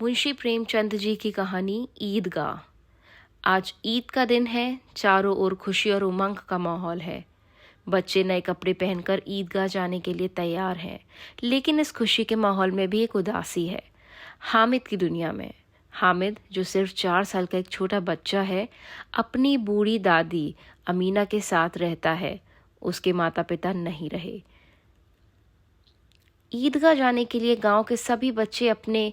मुंशी प्रेमचंद जी की कहानी ईदगाह। आज ईद का दिन है। चारों ओर खुशी और उमंग का माहौल है। बच्चे नए कपड़े पहनकर ईदगाह जाने के लिए तैयार हैं, लेकिन इस खुशी के माहौल में भी एक उदासी है। हामिद की दुनिया में हामिद, जो सिर्फ 4 साल का एक छोटा बच्चा है, अपनी बूढ़ी दादी अमीना के साथ रहता है। उसके माता पिता नहीं रहे। ईदगाह जाने के लिए गांव के सभी बच्चे अपने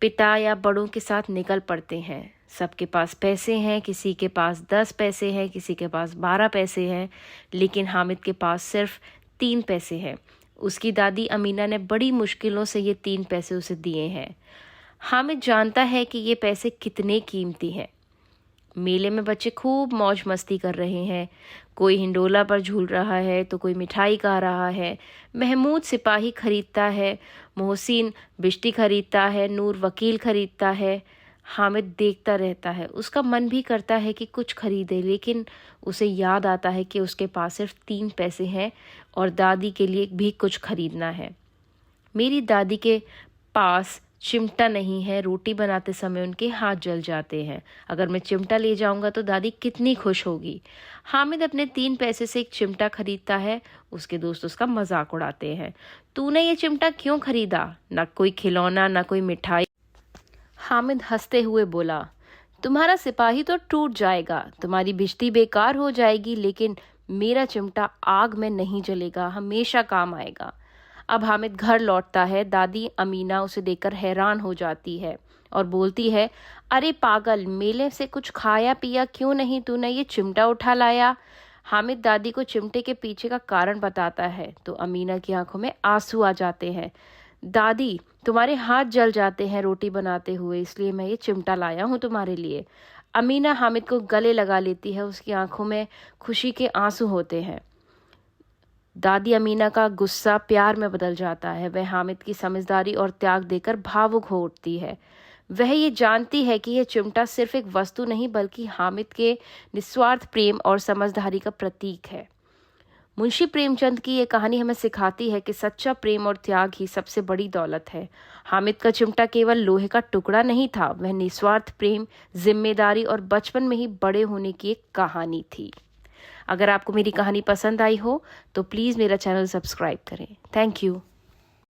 पिता या बड़ों के साथ निकल पड़ते हैं। सबके पास पैसे हैं, किसी के पास 10 पैसे हैं, किसी के पास 12 पैसे हैं, लेकिन हामिद के पास सिर्फ 3 पैसे हैं। उसकी दादी अमीना ने बड़ी मुश्किलों से ये 3 पैसे उसे दिए हैं। हामिद जानता है कि ये पैसे कितने कीमती हैं। मेले में बच्चे खूब मौज मस्ती कर रहे हैं। कोई हिंडोला पर झूल रहा है तो कोई मिठाई खा रहा है। महमूद सिपाही खरीदता है, मोहसिन बिश्ती खरीदता है, नूर वकील खरीदता है। हामिद देखता रहता है। उसका मन भी करता है कि कुछ खरीदे, लेकिन उसे याद आता है कि उसके पास सिर्फ 3 पैसे हैं और दादी के लिए भी कुछ खरीदना है। मेरी दादी के पास चिमटा नहीं है। रोटी बनाते समय उनके हाथ जल जाते हैं। अगर मैं चिमटा ले जाऊंगा तो दादी कितनी खुश होगी। हामिद अपने 3 पैसे से एक चिमटा खरीदता है। उसके दोस्त उसका मजाक उड़ाते हैं। तूने ये चिमटा क्यों खरीदा? ना कोई खिलौना, ना कोई मिठाई। हामिद हंसते हुए बोला, तुम्हारा सिपाही तो टूट जाएगा, तुम्हारी बिजली बेकार हो जाएगी, लेकिन मेरा चिमटा आग में नहीं जलेगा, हमेशा काम आएगा। अब हामिद घर लौटता है। दादी अमीना उसे देखकर हैरान हो जाती है और बोलती है, अरे पागल, मेले से कुछ खाया पिया क्यों नहीं? तूने ये चिमटा उठा लाया। हामिद दादी को चिमटे के पीछे का कारण बताता है तो अमीना की आंखों में आंसू आ जाते हैं। दादी, तुम्हारे हाथ जल जाते हैं रोटी बनाते हुए, इसलिए मैं ये चिमटा लाया हूँ तुम्हारे लिए। अमीना हामिद को गले लगा लेती है। उसकी आंखों में खुशी के आंसू होते हैं। दादी अमीना का गुस्सा प्यार में बदल जाता है। वह हामिद की समझदारी और त्याग देकर भावुक हो उठती है। वह ये जानती है कि यह चिमटा सिर्फ एक वस्तु नहीं, बल्कि हामिद के निस्वार्थ प्रेम और समझदारी का प्रतीक है। मुंशी प्रेमचंद की ये कहानी हमें सिखाती है कि सच्चा प्रेम और त्याग ही सबसे बड़ी दौलत है। हामिद का चिमटा केवल लोहे का टुकड़ा नहीं था, वह निस्वार्थ प्रेम, जिम्मेदारी और बचपन में ही बड़े होने की एक कहानी थी। अगर आपको मेरी कहानी पसंद आई हो तो प्लीज़ मेरा चैनल सब्सक्राइब करें। Thank you.